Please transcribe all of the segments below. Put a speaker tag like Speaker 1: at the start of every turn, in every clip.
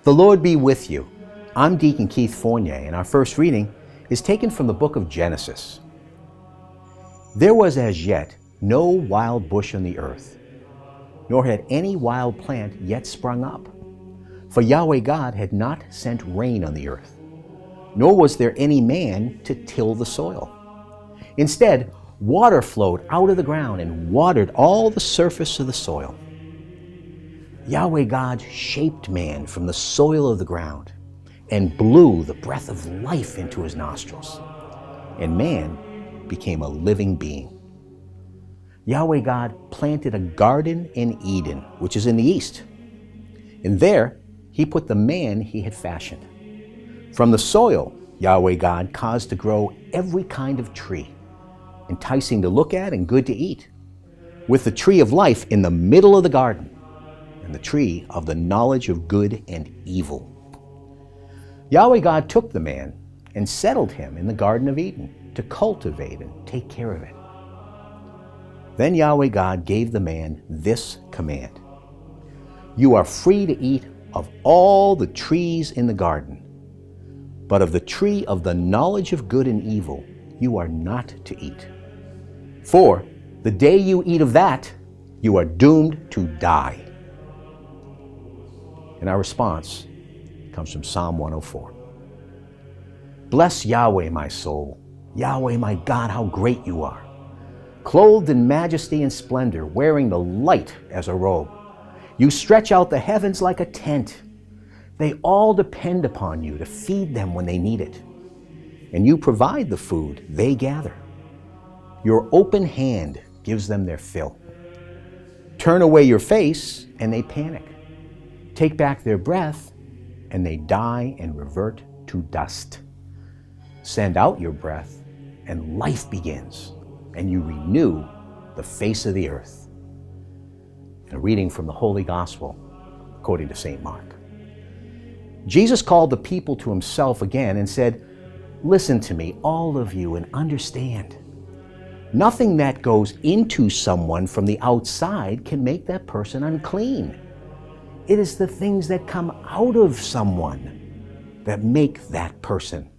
Speaker 1: The Lord be with you. I'm Deacon Keith Fournier, and our first reading is taken from the book of Genesis. There was as yet no wild bush on the earth, nor had any wild plant yet sprung up. For Yahweh God had not sent rain on the earth, nor was there any man to till the soil. Instead, water flowed out of the ground and watered all the surface of the soil. Yahweh God shaped man from the soil of the ground and blew the breath of life into his nostrils, and man became a living being. Yahweh God planted a garden in Eden, which is in the east, and there he put the man he had fashioned. From the soil, Yahweh God caused to grow every kind of tree, enticing to look at and good to eat, with the tree of life in the middle of the garden, and the tree of the knowledge of good and evil. Yahweh God took the man and settled him in the Garden of Eden to cultivate and take care of it. Then Yahweh God gave the man this command: "You are free to eat of all the trees in the garden, but of the tree of the knowledge of good and evil you are not to eat. For the day you eat of that, you are doomed to die." And our response comes from Psalm 104. Bless Yahweh, my soul. Yahweh, my God, how great you are. Clothed in majesty and splendor, wearing the light as a robe. You stretch out the heavens like a tent. They all depend upon you to feed them when they need it. And you provide the food they gather. Your open hand gives them their fill. Turn away your face and they panic. Take back their breath and they die and revert to dust. Send out your breath and life begins, and you renew the face of the earth. A reading from the Holy Gospel according to St. Mark. Jesus called the people to himself again and said, "Listen to me, all of you, and understand. Nothing that goes into someone from the outside can make that person unclean. It is the things that come out of someone that make that person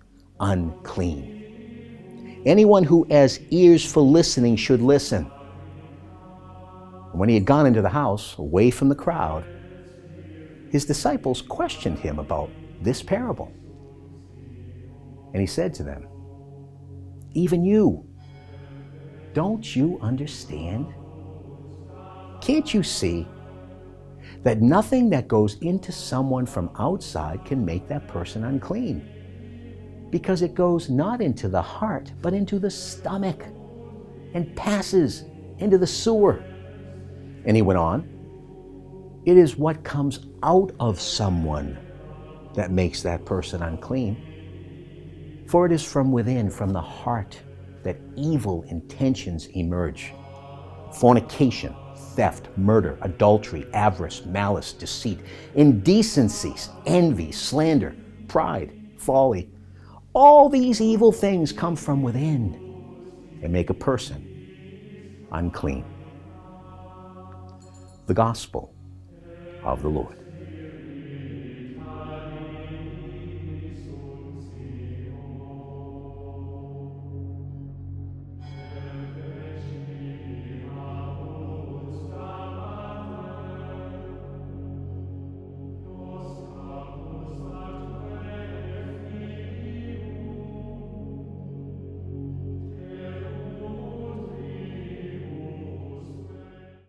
Speaker 1: unclean. Anyone who has ears for listening should listen." And when he had gone into the house, away from the crowd, his disciples questioned him about this parable. And he said to them, "Even you, don't you understand? Can't you see that nothing that goes into someone from outside can make that person unclean? Because it goes not into the heart, but into the stomach, and passes into the sewer." And he went on, "It is what comes out of someone that makes that person unclean. For it is from within, from the heart, that evil intentions emerge: fornication, theft, murder, adultery, avarice, malice, deceit, indecency, envy, slander, pride, folly. All these evil things come from within and make a person unclean." The Gospel of the Lord.